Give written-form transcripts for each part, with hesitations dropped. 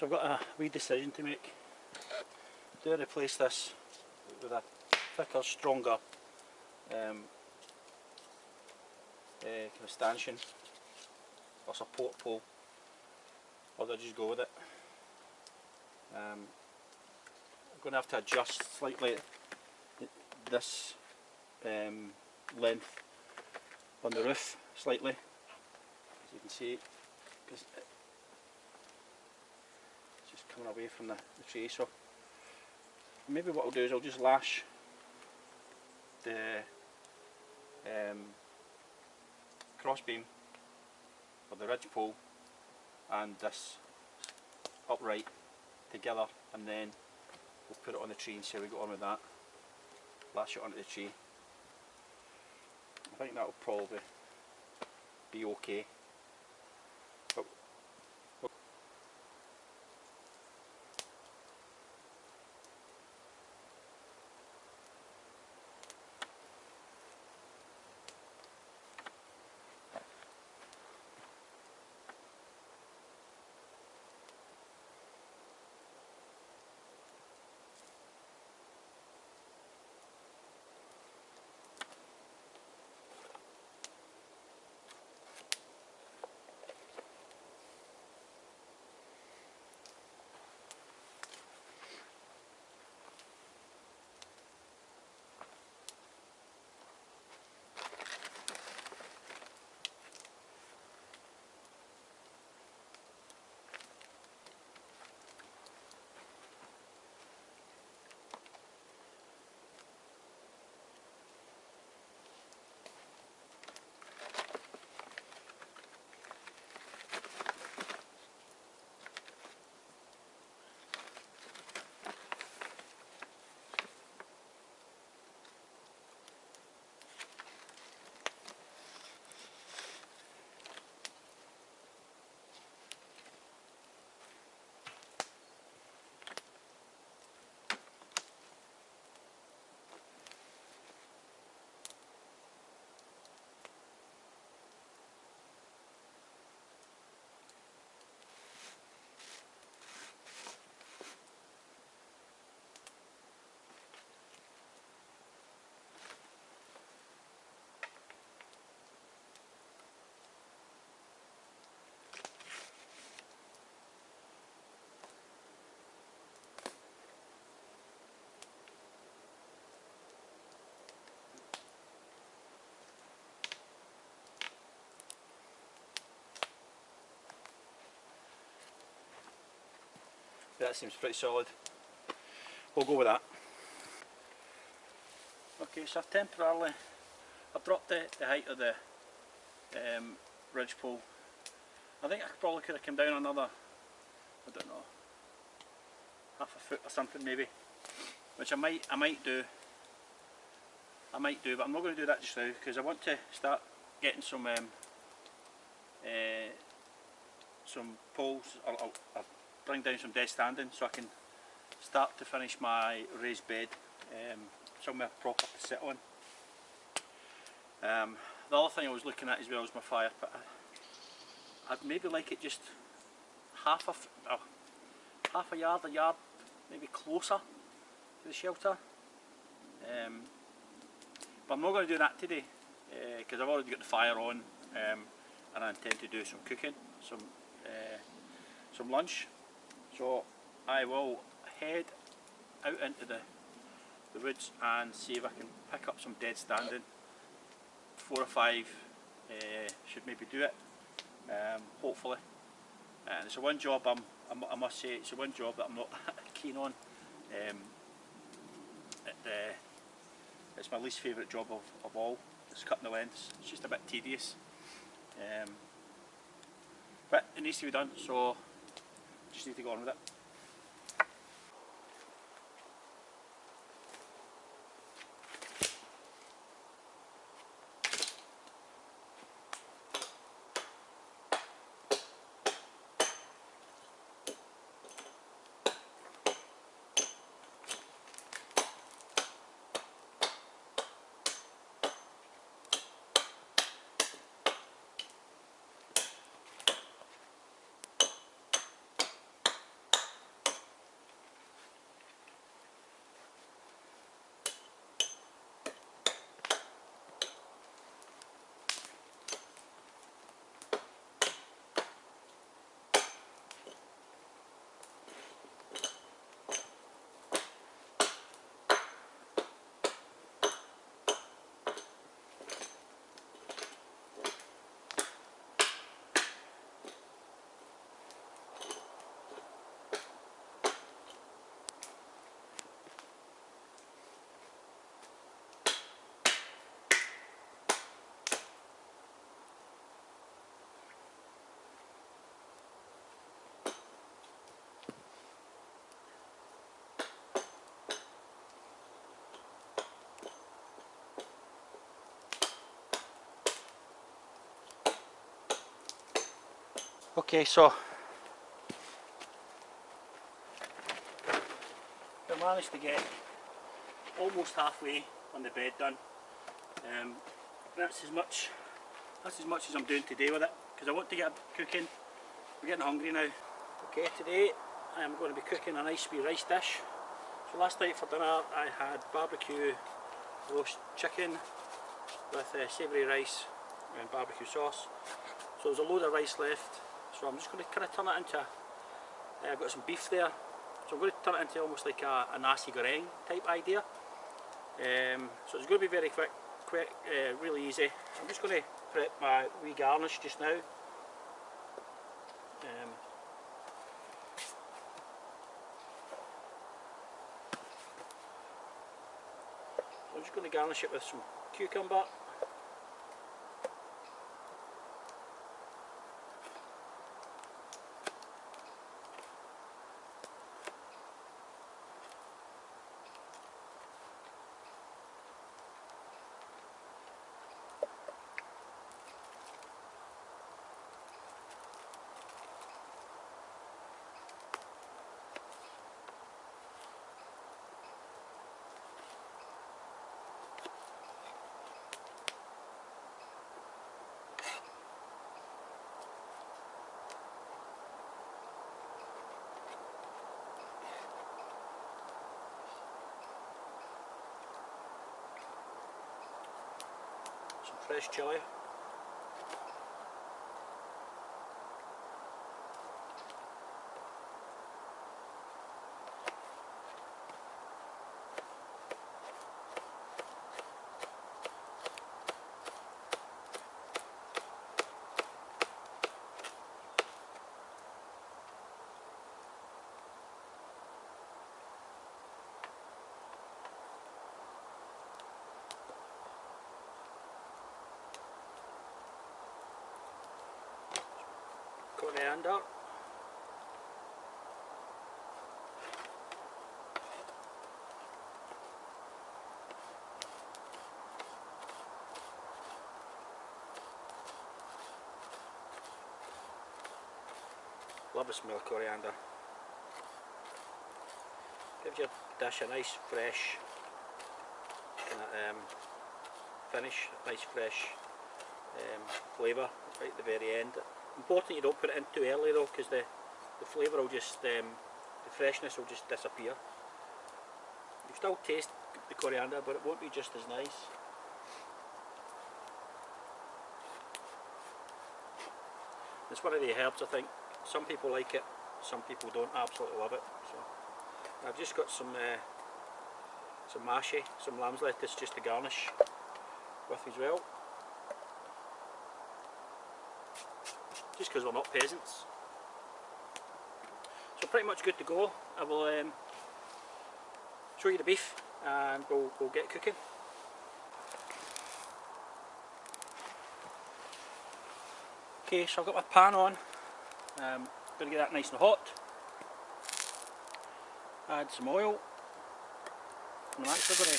So I've got a wee decision to make. Do I replace this with a thicker, stronger kind of stanchion or support pole, or do I just go with it? I'm going to have to adjust slightly this length on the roof slightly, as you can see, because it's just coming away from the tree. So maybe what I'll do is I'll just lash the crossbeam or the ridge pole and this upright together, and then we'll put it on the tree and see how we go on with that. Lash it onto the tree. I think that will probably be okay. But that seems pretty solid. We'll go with that. Okay, so I've dropped the height of the ridge pole. I think I probably could have come down another, I don't know, half a foot or something maybe, which I might do, but I'm not going to do that just now because I want to start getting some poles. I'll bring down some dead standing so I can start to finish my raised bed somewhere proper to sit on. The other thing I was looking at as well is my fire pit. I'd maybe like it just half a yard, maybe closer to the shelter. But I'm not going to do that today because I've already got the fire on, and I intend to do some cooking, some lunch. So I will head out into the woods and see if I can pick up some dead standing. 4 or 5 should maybe do it, hopefully. And it's a one job I must say, it's a one job that I'm not keen on. It's my least favourite job of all. It's cutting the lengths. It's just a bit tedious, but it needs to be done, so just need to go on with it. Okay, so I managed to get almost halfway on the bed done. That's as much as I'm doing today with it, because I want to get cooking. We're getting hungry now. Okay, today I am going to be cooking a nice wee rice dish. So last night for dinner I had barbecue roast chicken with savoury rice and barbecue sauce. So there's a load of rice left, so I'm just going to kind of turn it into, I've got some beef there, so I'm going to turn it into almost like a nasi goreng type idea. So it's going to be very quick, really easy. So I'm just going to prep my wee garnish just now. So I'm just going to garnish it with some cucumber. Some fresh chilli. Coriander. Love the smell of coriander. Gives your dish a nice fresh kind of finish, nice fresh flavour right at the very end. Important you don't put it in too early though, because the flavour will just, the freshness will just disappear. You still taste the coriander, but it won't be just as nice. It's one of the herbs, I think. Some people like it, some people don't absolutely love it. So I've just got some mashi, some lamb's lettuce just to garnish with as well. Just because we're not peasants. So pretty much good to go. I will show you the beef and we'll get cooking. Okay, so I've got my pan on. I'm going to get that nice and hot. Add some oil. And I'm actually going to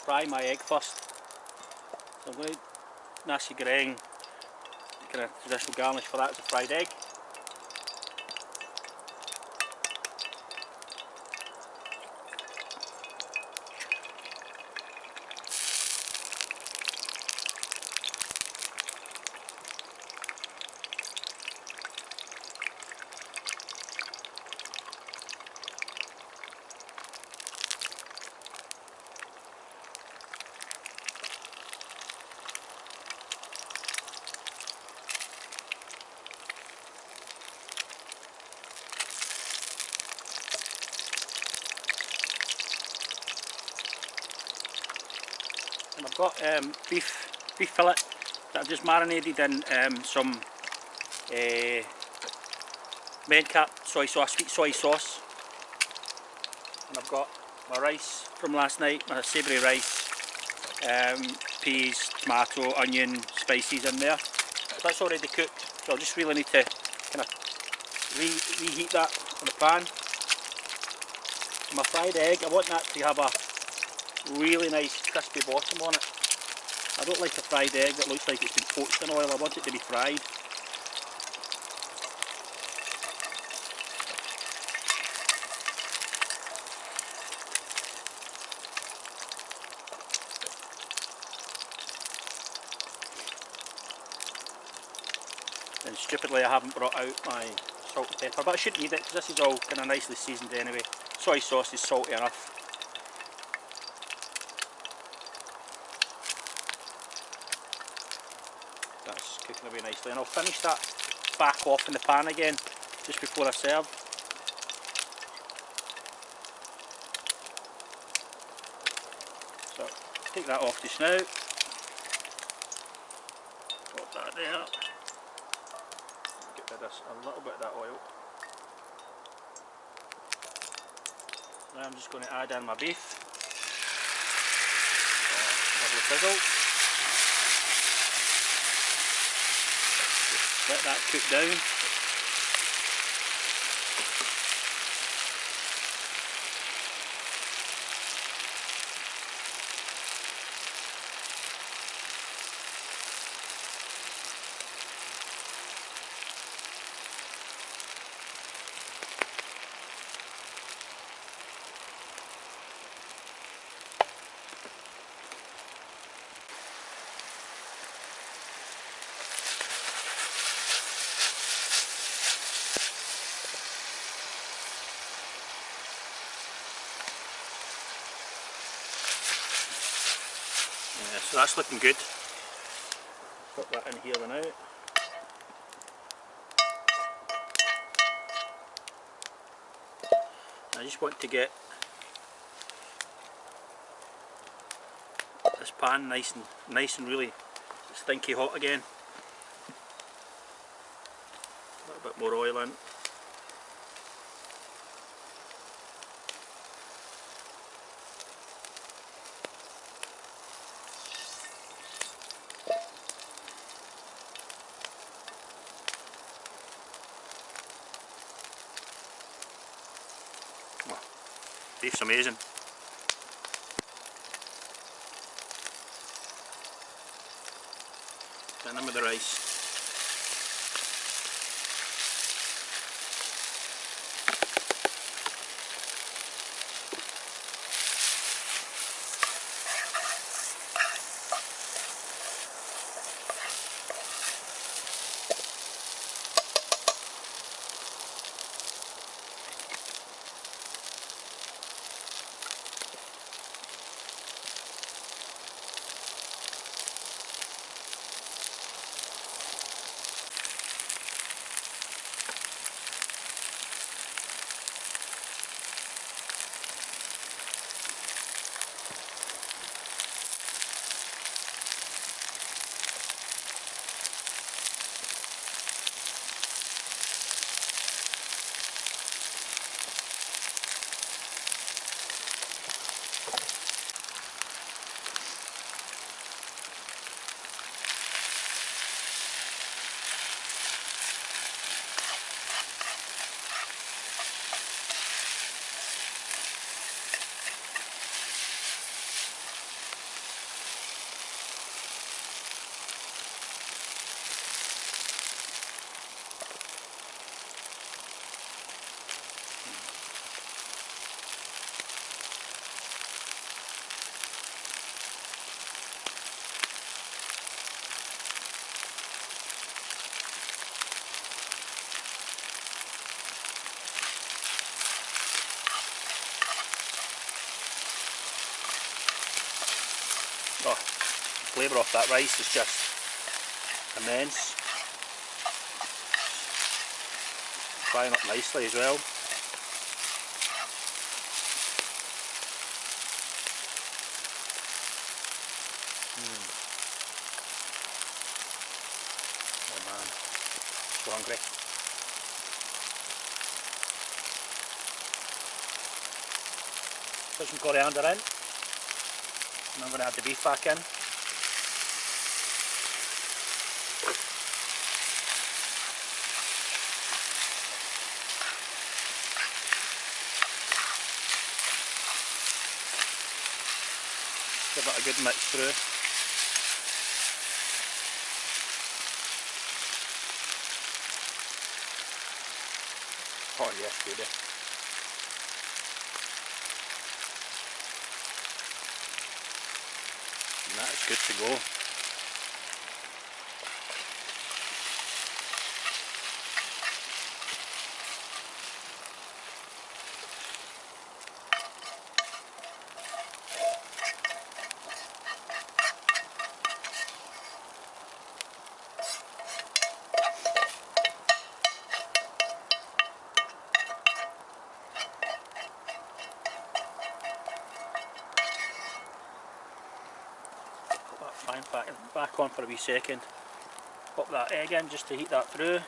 fry my egg first. So I'm going to nasi goreng, kind of traditional garnish for that is a fried egg. And I've got beef fillet that I've just marinated in some Medcap soy sauce, sweet soy sauce. And I've got my rice from last night, my savoury rice, peas, tomato, onion, spices in there. So that's already cooked, so I'll just really need to kind of reheat that on the pan. My fried egg, I want that to have a really nice crispy bottom on it. I don't like a fried egg that looks like it's been poached in oil, I want it to be fried. stupidly I haven't brought out my salt and pepper, but I shouldn't need it because this is all kind of nicely seasoned anyway. Soy sauce is salty enough. That's cooking away nicely, and I'll finish that back off in the pan again just before I serve. So take that off just now. Pop that there. Get rid of a little bit of that oil. Now I'm just going to add in my beef. Lovely sizzle. Just let that cook down. Yeah, so that's looking good. Put that in here now. I just want to get this pan nice and really stinky hot again. A little bit more oil in. Beef's amazing. And in with the rice. Oh, the flavour off that rice is just immense. Frying up nicely as well. Oh man, so hungry. Put some coriander in. And I'm going to add the beef back in. Give it a good mix through. Oh yes, baby. And that is good to go. back on for a wee second. Pop that egg in just to heat that through.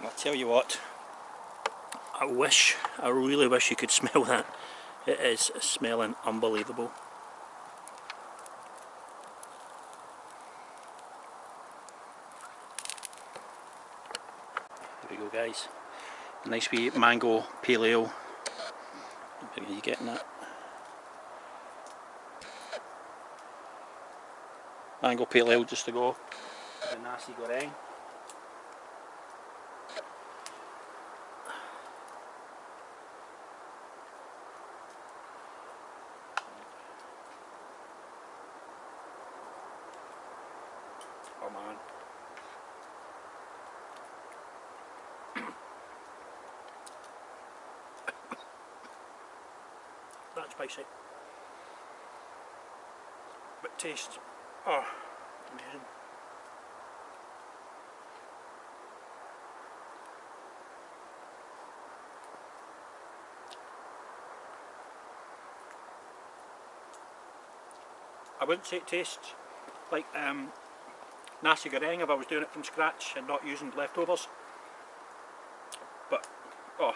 I'll tell you what, I really wish you could smell that. It is smelling unbelievable. There we go guys, nice wee mango pale ale. Are you getting that? Mango pale ale just to go with the nasi goreng. Oh man. That's spicy. But taste, oh, amazing. I wouldn't say it tastes like nasi goreng if I was doing it from scratch and not using leftovers. But, oh,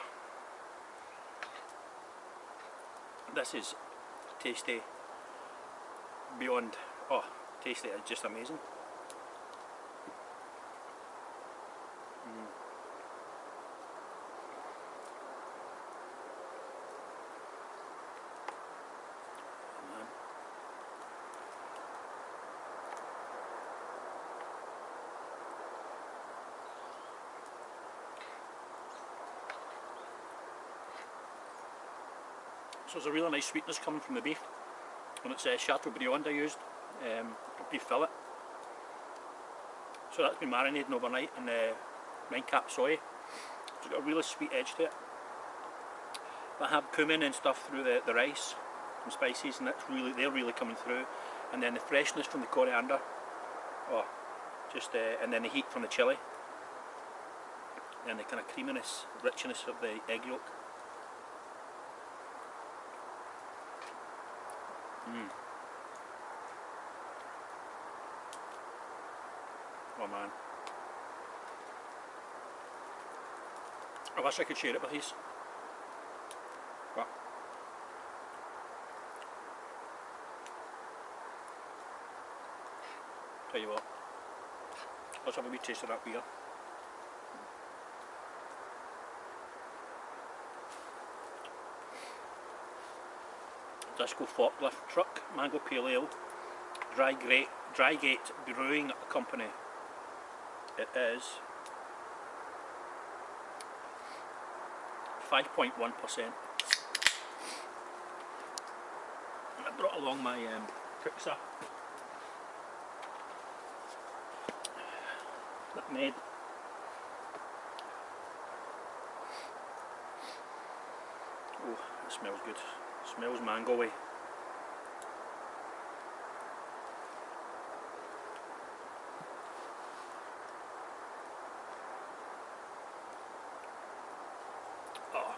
this is tasty beyond, oh, tasty, it's just amazing. So there's a really nice sweetness coming from the beef, and it's Chateaubriand I used, beef fillet. So that's been marinating overnight in 9-cap soy. It's got a really sweet edge to it. But I have cumin and stuff through the rice, some spices, and they're really coming through. And then the freshness from the coriander, oh, just and then the heat from the chilli, and the kind of creaminess, richness of the egg yolk. Oh man. I wish I could share it with these. But tell you what, let's have a wee taste of that beer. Disco Forklift Truck, Mango Pale Ale, Drygate Brewing Company. It is 5.1%. I brought along my Cooksa that made. Oh, it smells good. It smells mango-y. Oh,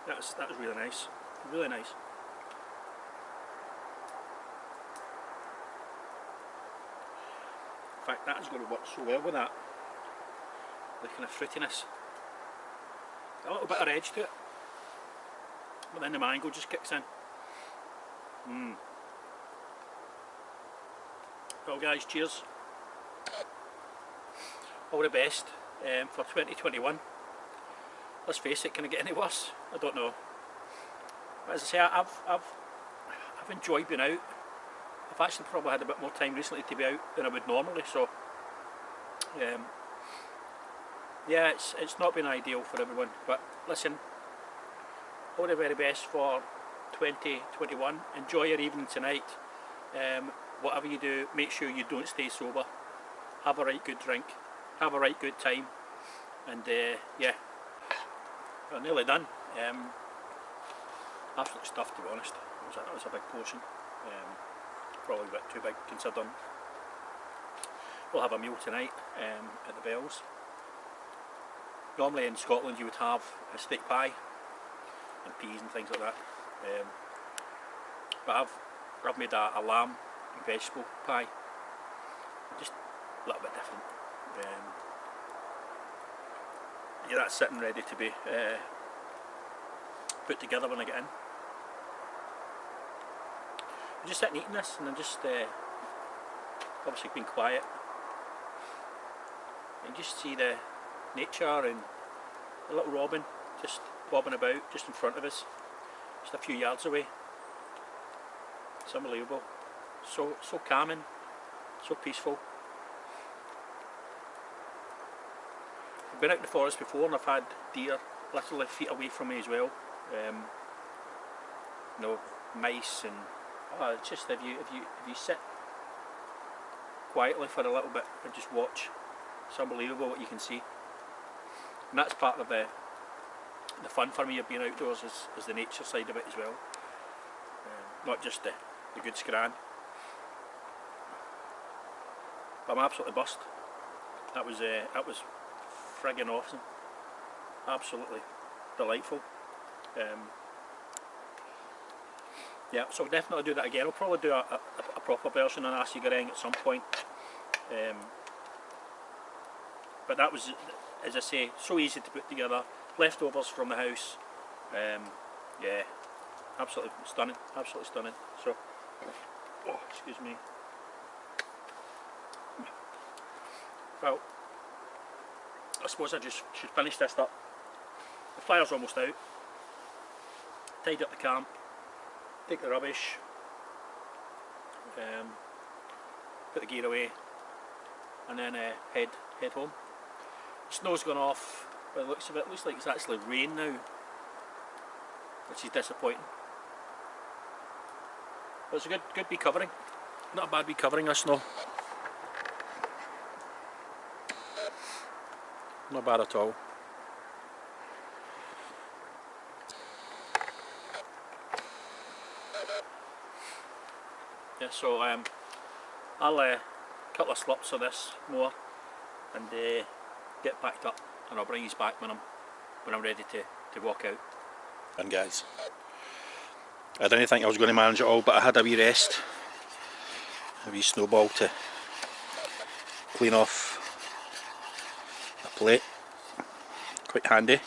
that was really nice. Really nice. In fact, that is going to work so well with that. The kind of fruitiness. A little bit of edge to it. But then the mango just kicks in. Well guys, cheers. All the best for 2021. Let's face it, can it get any worse? I don't know. But as I say, I've enjoyed being out. I've actually probably had a bit more time recently to be out than I would normally, so yeah, it's not been ideal for everyone. But listen, all the very best for 2021. Enjoy your evening tonight. Whatever you do, make sure you don't stay sober. Have a right good drink. Have a right good time. And yeah, we're nearly done. Absolutely stuffed, to be honest. That was a big portion. Probably a bit too big considering we'll have a meal tonight at the Bells. Normally in Scotland you would have a steak pie and peas and things like that. But I've made a lamb and vegetable pie. Just a little bit different. Yeah, that's sitting ready to be put together when I get in. I'm just sitting eating this, and I'm just obviously being quiet. You can just see the nature and the little robin just bobbing about just in front of us, just a few yards away. It's unbelievable. So calming, so peaceful. I've been out in the forest before and I've had deer literally feet away from me as well. You know, mice and it's just if you sit quietly for a little bit and just watch, it's unbelievable what you can see. And that's part of the fun for me of being outdoors is the nature side of it as well. Not just the good scran. But I'm absolutely buzzed. That was friggin' awesome. Absolutely delightful. Yeah, so I'll definitely do that again. I'll probably do a proper version on Assy Goreng at some point. But that was, as I say, so easy to put together. Leftovers from the house. Yeah, absolutely stunning. Absolutely stunning. So, oh, excuse me. Well, I suppose I just should finish this up. The fire's almost out. Tidy up the camp. Take the rubbish. Put the gear away. And then head home. Snow's gone off. By the looks of it, it looks like it's actually rain now, which is disappointing. But it's a good wee covering. Not a bad wee covering, this snow. Not bad at all. Yeah, so I'll couple of slops of this more and get packed up, and I'll bring these back when I'm ready to walk out. And guys, I didn't think I was going to manage it all, but I had a wee rest, a wee snowball to clean off a plate, quite handy.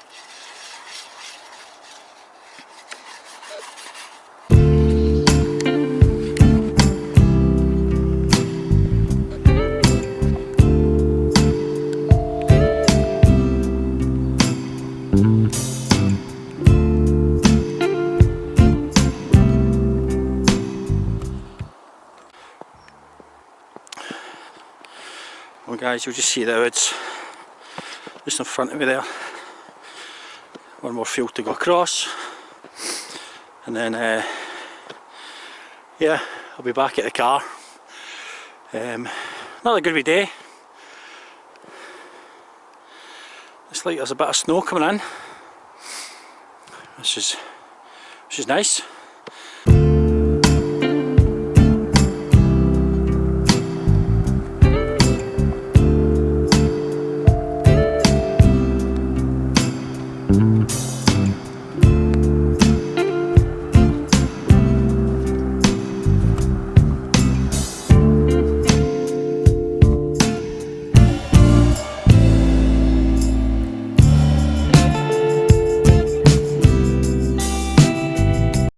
Well guys, you'll just see the woods just in front of me there. One more field to go across, and then yeah, I'll be back at the car. Another good wee day. Looks like there's a bit of snow coming in, which is nice.